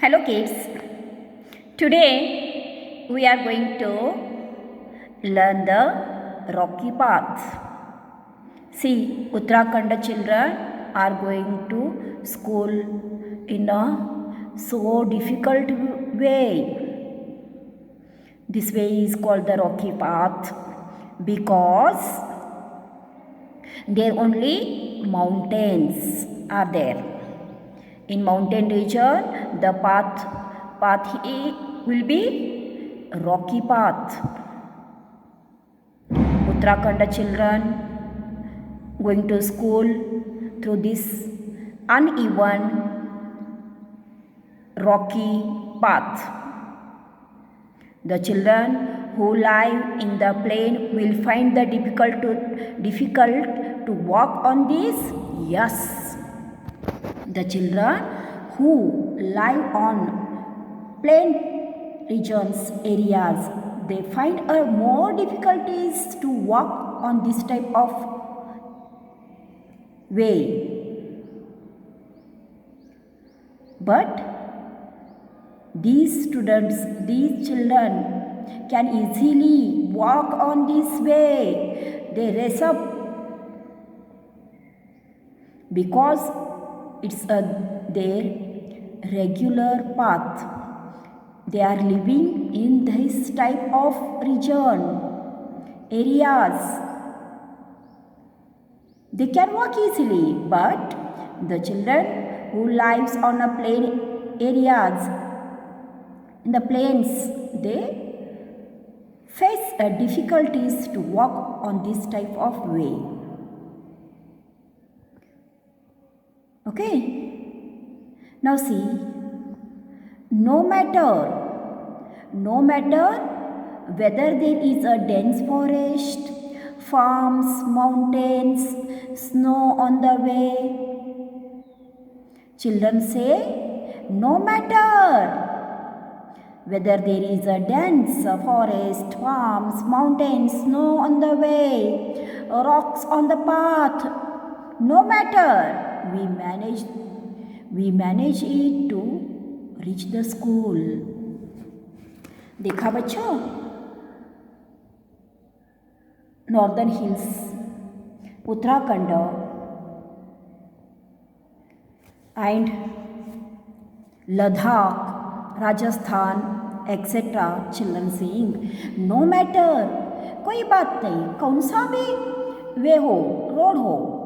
Hello kids. Today we are going to learn the rocky path. See, Uttarakhand children are going to school in a so difficult way. This way is called the rocky path because there only mountains are there. In mountain region, the path will be rocky path. Uttarakhand children going to school through this uneven rocky path. The children who live in the plain will find the difficult to walk on this. Yes. The children who live on plain regions areas, they find more difficulties to walk on this type of way. But these children can easily walk on this way. They raise up because it's their regular path. They are living in this type of region, areas. They can walk easily, but the children who lives on a plain areas, in the plains, they face difficulties to walk on this type of way. Okay, now see, no matter whether there is a dense forest, farms, mountains, snow on the way, children say, no matter whether there is a dense forest, farms, mountains, snow on the way, rocks on the path, no matter, we manage it to reach the school. देखा बच्चों, northern hills, Uttarakhand and Ladakh, Rajasthan etcetera. Children saying no matter, कोई बात नहीं, कौन सा भी वे हो, road हो,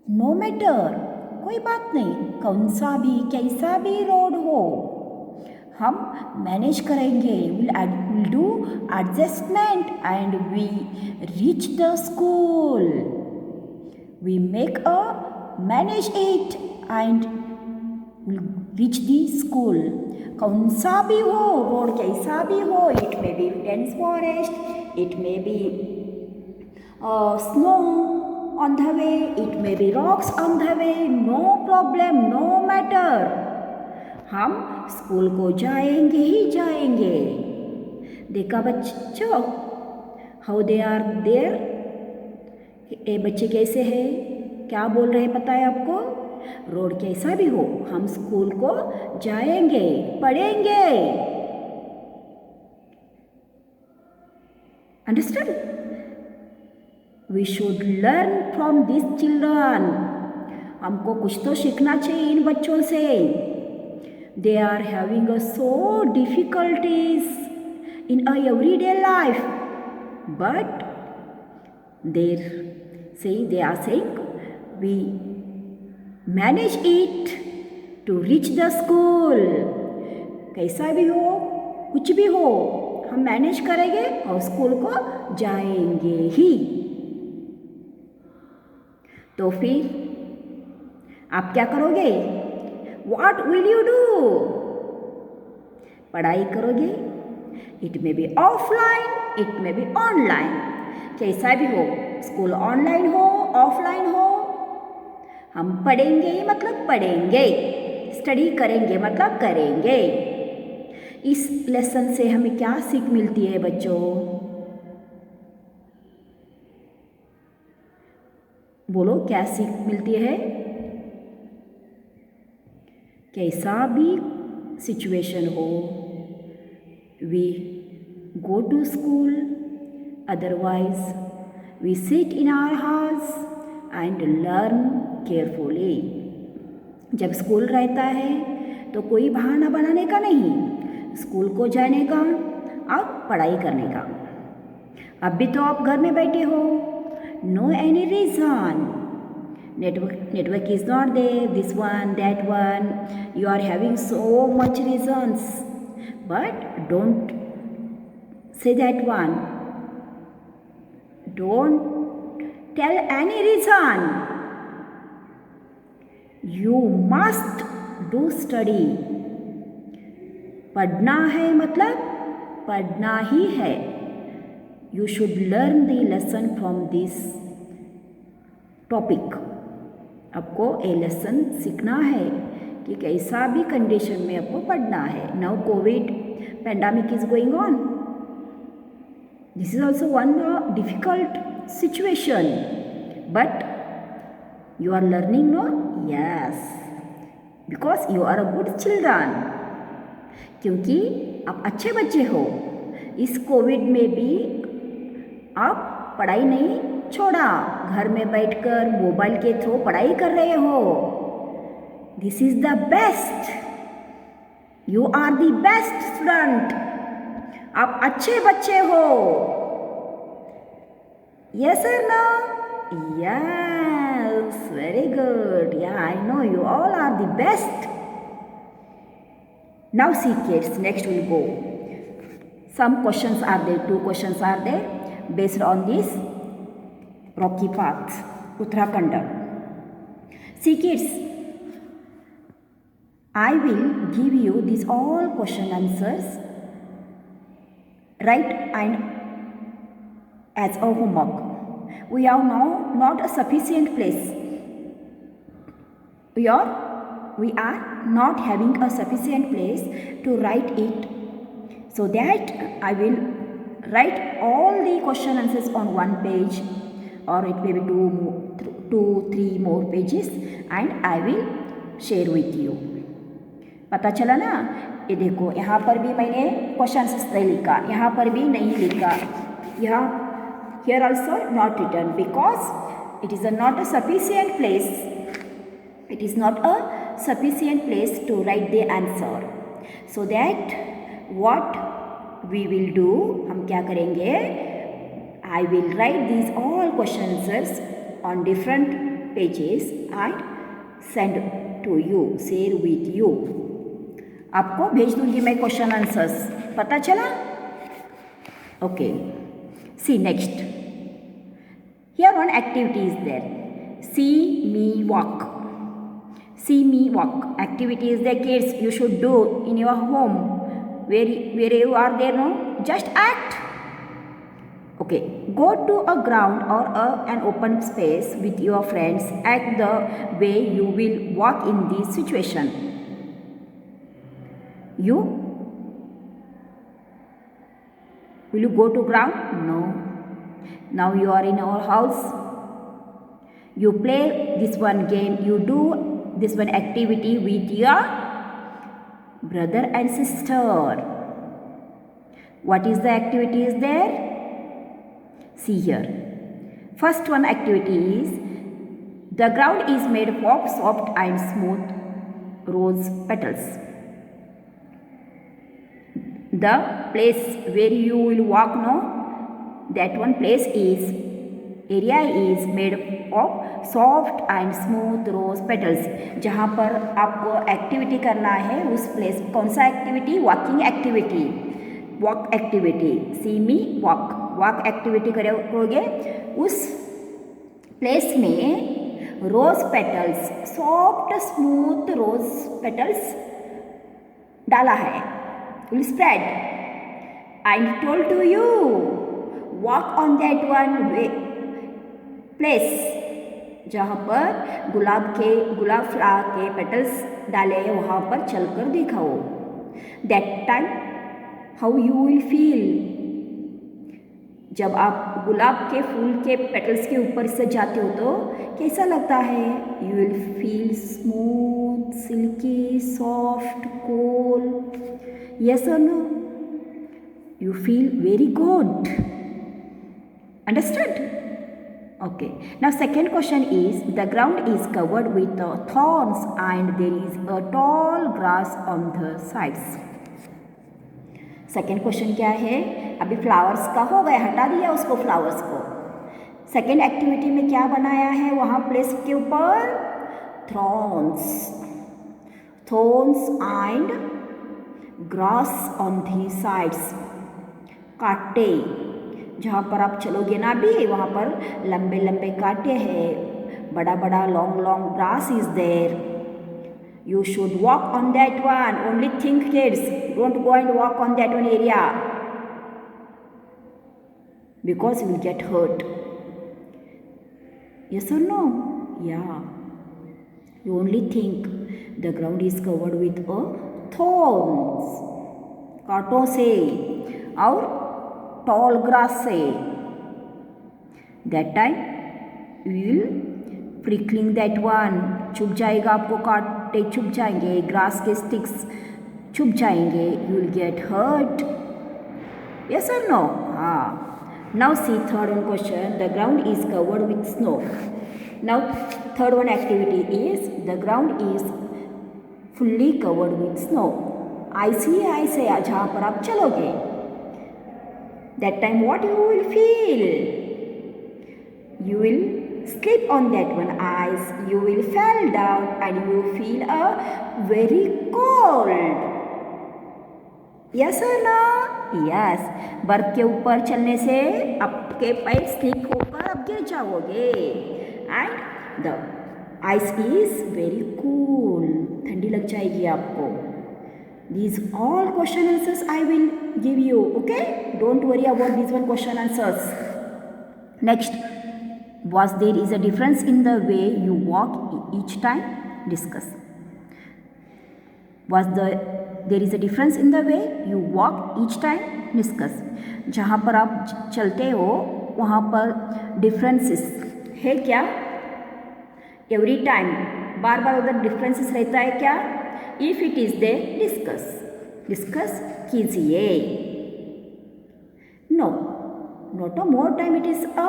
नो मैटर, कोई बात नहीं, कौन सा भी कैसा भी रोड हो, हम मैनेज करेंगे. Will do adjustment and we reach the school. We make a manage it and will reach the school. कौन सा भी हो, रोड कैसा भी हो, it may be dense forest, it may be snow on the way, it may be rocks on the way, no problem, no matter, हम school को जाएंगे ही जाएंगे. देखा बच्चों, हाउ दे आर देयर. ये बच्चे कैसे हैं, क्या बोल रहे हैं पता है आपको. रोड कैसा भी हो, हम स्कूल को जाएंगे, पढ़ेंगे. Understand. We should learn from these children. हमको कुछ तो सीखना चाहिए इन बच्चों से. They are having so difficulties in a everyday life, but they are saying we manage it to reach the school. कैसा भी हो, कुछ भी हो, हम मैनेज करेंगे और स्कूल को जाएंगे ही. तो फिर आप क्या करोगे. What will you do? पढ़ाई करोगे. It may B offline, it may B online, कैसा भी हो, स्कूल ऑनलाइन हो, ऑफलाइन हो, हम पढ़ेंगे मतलब पढ़ेंगे, स्टडी करेंगे मतलब करेंगे. इस लेसन से हमें क्या सीख मिलती है बच्चों. बोलो क्या सीख मिलती है. कैसा भी सिचुएशन हो, we go to school, otherwise we sit in our house and learn carefully. जब स्कूल रहता है तो कोई बहाना बनाने का नहीं, स्कूल को जाने का और पढ़ाई करने का। अब भी तो आप घर में बैठे हो, no any reason, network is not there, this one, that one, you are having so much reasons, but don't say that one, don't tell any reason, you must do study. पढ़ना है मतलब पढ़ना ही है, you should learn the lesson from this topic. आपको ये lesson सीखना है कि कैसा भी कंडीशन में आपको पढ़ना है. Now covid pandemic is going on, this is also one difficult situation, but you are learning, no? Yes, because you are a good children, क्योंकि आप अच्छे बच्चे हो. इस कोविड में भी आप पढ़ाई नहीं छोड़ा, घर में बैठकर मोबाइल के थ्रू पढ़ाई कर रहे हो. This is the best, you are the best student, आप अच्छे बच्चे हो. Yes sir, no? Yes, very good, yeah I know you all are the best. Now see kids, next will go. Some questions are there, 2 questions are there based on this rocky path, Uttarakhand. See kids, I will give you these all question answers, right, and as a homework. We are now not a sufficient place. We are not having a sufficient place to write it. So that I will write all the question answers on one page, or it may be 2-3 more pages, and I will share with you. पता चला ना? ये देखो, यहाँ पर भी मैंने question answers नहीं लिखा, यहाँ पर भी नहीं लिखा, यहाँ here also not written because it is not a sufficient place. It is not a sufficient place to write the answer. So that what we will do, हम क्या करेंगे, I will write these all question answers on different pages and send to you, share with you. आपको भेज दूंगी मैं question answers. पता चला? Okay, see next. Here one activity is there, see me walk. See me walk. Activity is there, kids. You should do in your home. Where you are there, no? Just act. Okay. Go to a ground or an open space with your friends. Act the way you will walk in this situation. Will you go to ground? No. Now you are in our house. You play this one game. You do this one activity with your brother and sister. What is the activity is there? See here. First one activity is, the ground is made of soft and smooth rose petals. The place where you will walk, no, that one place is, area is made of soft and smooth rose petals. जहाँ पर आपको activity करना है उस place, कौन सा activity? Walking activity, walk activity. See me walk, walk activity करोगे. उस प्लेस में rose petals, soft smooth rose petals डाला है. Will spread and told to you walk on that one place. जहाँ पर गुलाब फ्लावर के पेटल्स डाले हैं वहाँ पर चलकर दिखाओ. That time how you will feel, जब आप गुलाब के फूल के पेटल्स के ऊपर से जाते हो तो कैसा लगता है? You will feel smooth, silky, soft, cool. Yes और no? You feel very good. Understood? Okay. Now second question is, the ground is covered with thorns and there is a tall grass on the sides. Second question क्या है? अभी flowers का हो गया, हटा दिया उसको फ्लावर्स को. सेकेंड एक्टिविटी में क्या बनाया है वहाँ प्लेस के ऊपर? Thorns and grass on the sides. कांटे, जहाँ पर आप चलोगे ना अभी वहाँ पर लंबे लंबे कांटे हैं, बड़ा बड़ा long long grass is there. You should walk on that one. Only think, kids. Don't go and walk on that one area because you will get hurt. Yes or no? Yeah. You only think. The ground is covered with thorns. कांटों से और tall grass से. That time you will prickling that one. चुभ जाएगा आपको, कांटे चुभ जाएंगे, ग्रास के स्टिक्स चुभ जाएंगे. You will get hurt. Yes और नो? हाँ. Now see third one question. The ground is covered with snow. Now third one activity is, the ground is fully covered with snow. Ice है जहाँ पर आप चलोगे. That time what you will feel? You will slip on that one ice, you will fall down and you feel very cold. Yes or no? Yes. बर्फ के ऊपर चलने से आपके पैर स्लिप होकर आप गिर जाओगे. And the ice is very cool. ठंडी लग जाएगी आपको. These all question answers I will give you. Okay? Don't worry about these one question answers. Next. Was there is a difference in the way you walk each time? Discuss. There is a difference in the way you walk each time? Discuss. जहाँ पर आप चलते हो वहाँ पर differences है क्या? Every time बार बार उधर डिफरेंसेस रहता है क्या? If it is there, discuss कीजिए. No, not a more time, it is a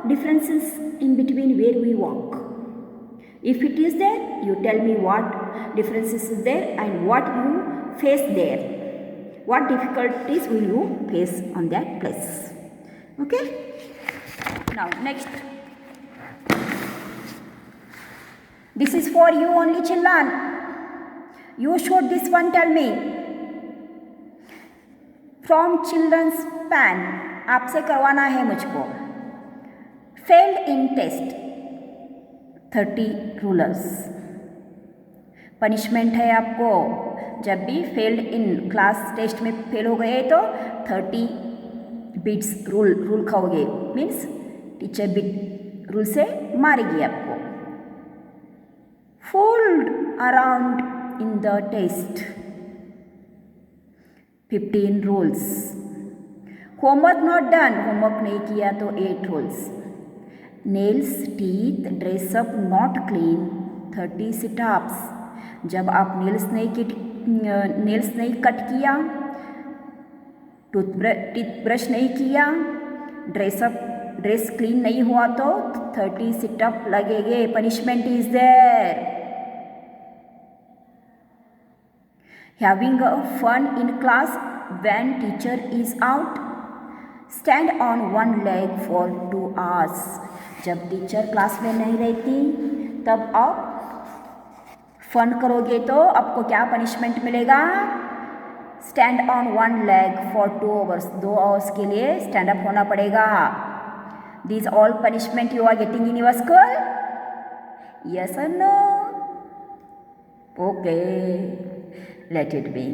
differences in between where we walk. If it is there, you tell me what differences is there and what you face there. What difficulties will you face on that place? Okay? Now next. This is for you only, children. You should this one tell me. From children's pen. आपसे करवाना है मुझको. Failed in test 30 rulers. Punishment है आपको. जब भी failed in class test में fail हो गए तो 30 बीट्स रूल खाओगे. मीन्स टीचर बीट रूल से मारेगी आपको. Fold around in the test 15 rules. Homework not done, homework नहीं किया तो 8 rules. Nails, teeth, dress up not clean 30 situps. जब आप नेल्स नहीं कट किया, टूथब्रश नहीं किया, ड्रेस क्लीन नहीं हुआ तो 30 सिटअप लगेंगे. Punishment is there. Having a fun in class when teacher is out. Stand on one leg for 2 hours. जब टीचर क्लास में नहीं रहती तब आप फन करोगे तो आपको क्या पनिशमेंट मिलेगा? Stand on one leg for 2 hours. 2 hours के लिए स्टैंड अप होना पड़ेगा. These all punishment you are getting in your school? Yes or no? Okay, let it be.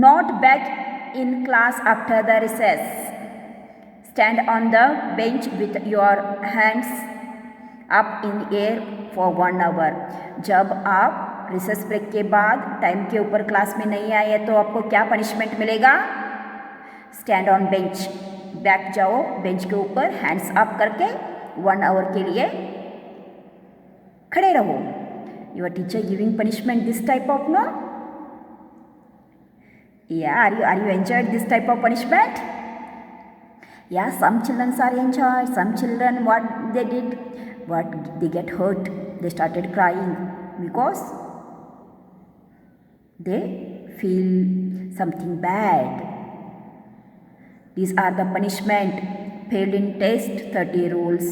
Not back in class after the recess. Stand on the bench with your hands up in air for 1 hour. जब आप recess break के बाद time के ऊपर class में नहीं आए तो आपको क्या पनिशमेंट मिलेगा? स्टैंड ऑन बेंच बैठ जाओ बेंच के ऊपर, हैंड्स अप करके 1 आवर के लिए खड़े रहो. Your teacher giving punishment this type of, no? Yeah, are you enjoyed this type of punishment? Yeah, some children are enjoyed, some children what they did, what they get hurt, they started crying because they feel something bad. These are the punishment. Failed in test, 30 rules.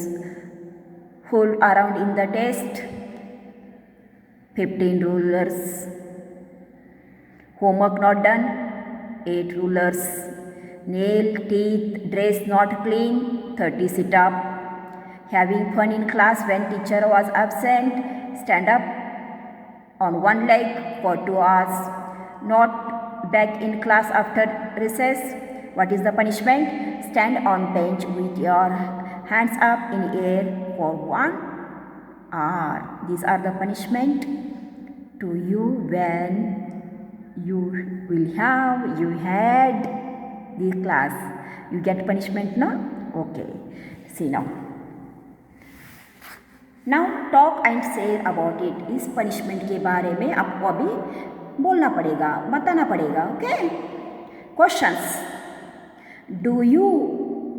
Fool around in the test, 15 rulers. Homework not done, 8 rulers. Nail, teeth, dress not clean, 30 sit up. Having fun in class when teacher was absent, stand up on one leg for 2 hours. Not back in class after recess. What is the punishment? Stand on bench with your hands up in air for 1 hour. These are the punishment to you when you had this class. You get punishment, no? Okay. See now. Now talk and say about it. इस punishment के बारे में आपको अभी बोलना पड़ेगा, बताना पड़ेगा. Okay? Questions. Do you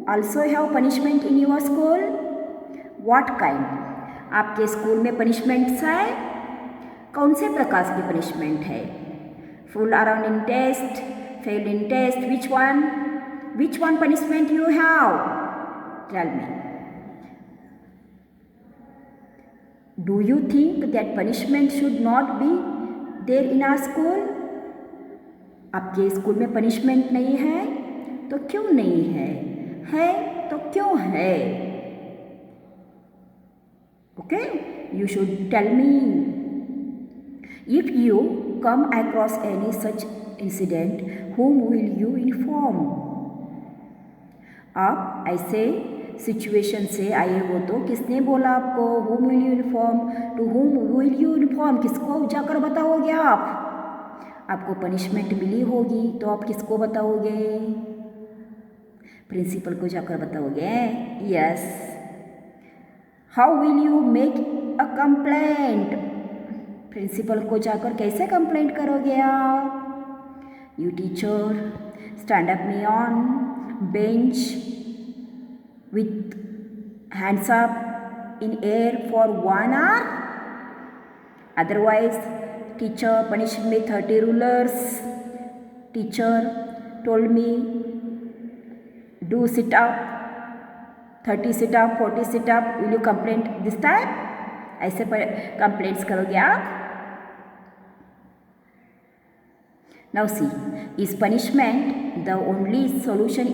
also have punishment in your school? What kind? आपके स्कूल में punishments है? कौन से प्रकार की punishment है? Fool around in test, failed in test. Which one? Which one punishment you have? Tell me. Do you think that punishment should not be there in our school? आपके school में punishment नहीं है? तो क्यों नहीं है? है तो क्यों है? Okay? You should tell me. If you come across any such incident, whom will you inform? आप ऐसे सिचुएशन से आए हो तो किसने बोला आपको? Whom will you inform? To whom will you inform? किसको जाकर बताओगे आप? आपको पनिशमेंट मिली होगी तो आप किसको बताओगे? प्रिंसिपल को जाकर बताओगे? Yes. How will you make a complaint? Principal को जाकर कैसे कंप्लेंट करोगे आप? You teacher stand up me on bench with hands up in air for 1 hour. Otherwise, teacher punished me 30 rulers. Teacher told me do sit up, 30 sit up, 40 sit up. Will you complain this time? ऐसे complaints करोगे आप? Now see, is punishment the only solution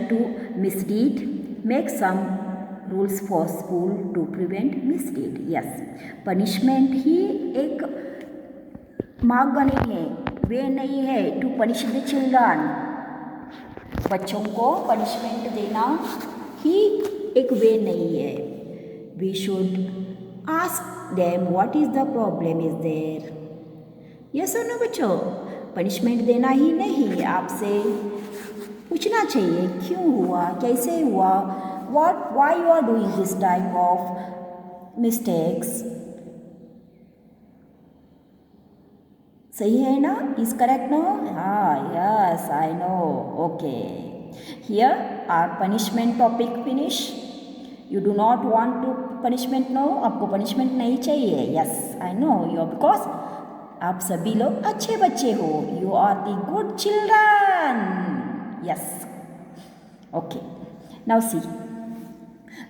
to misdeed? Make some rules for school to prevent misdeed. Yes, punishment ही एक मार्ग नहीं है, वे नहीं है to punish the children. बच्चों को punishment देना ही एक वे नहीं है. We should ask them what is the problem is there. Yes or no बच्चों? punishment देना ही नहीं, आपसे पूछना चाहिए क्यों हुआ, कैसे हुआ, why you are doing this type of mistakes. सही है ना? Is correct no? Yes, I know. Okay. Here our punishment topic finish. You do not want to punishment, no? आपको punishment नहीं चाहिए. Yes, I know you, because आप सभी लोग अच्छे बच्चे हो. You are the good children. Yes. Okay. Now see.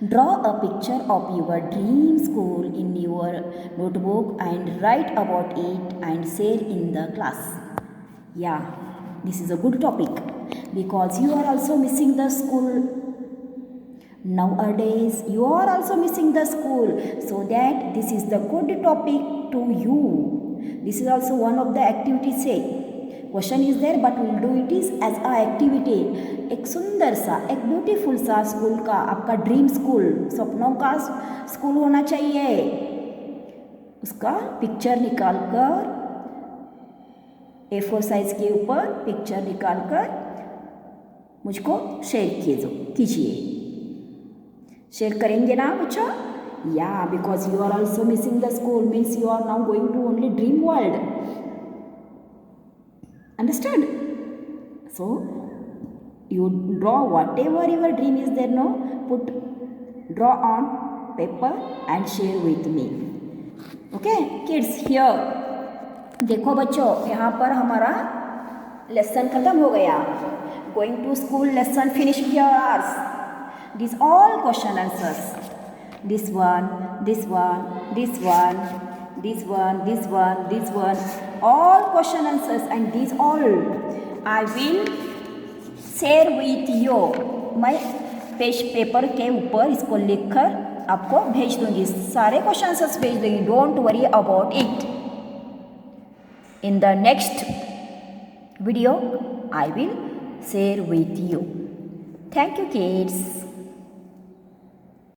Draw a picture of your dream school in your notebook and write about it and share in the class. Yeah, this is a good topic because you are also missing the school. Nowadays, you are also missing the school, so that this is the good topic to you. This is also one of the activities say. Question is there, but we'll do it is as a activity. एक सुंदर सा, एक beautiful सा school का, आपका dream school, सपनों का school होना चाहिए. उसका पिक्चर निकाल कर A4 साइज के ऊपर पिक्चर निकाल कर मुझको शेयर कीजिए। शेयर करेंगे ना बच्चों? या because you are also missing the school means you are now going to only dream world. Understand? So you draw whatever your dream is there, no? Draw on paper and share with me. Okay kids, here देखो बच्चों, यहाँ पर हमारा lesson खत्म हो गया. Going to school lesson finish yours. These all question answers. This one, this one, this one, this one, this one, this one, all question answers, and these all I will share with you. मैं paper के ऊपर इसको लिखकर आपको भेज दूंगी, सारे question answers भेज दूंगी. Don't worry about it. In the next video I will share with you. Thank you kids.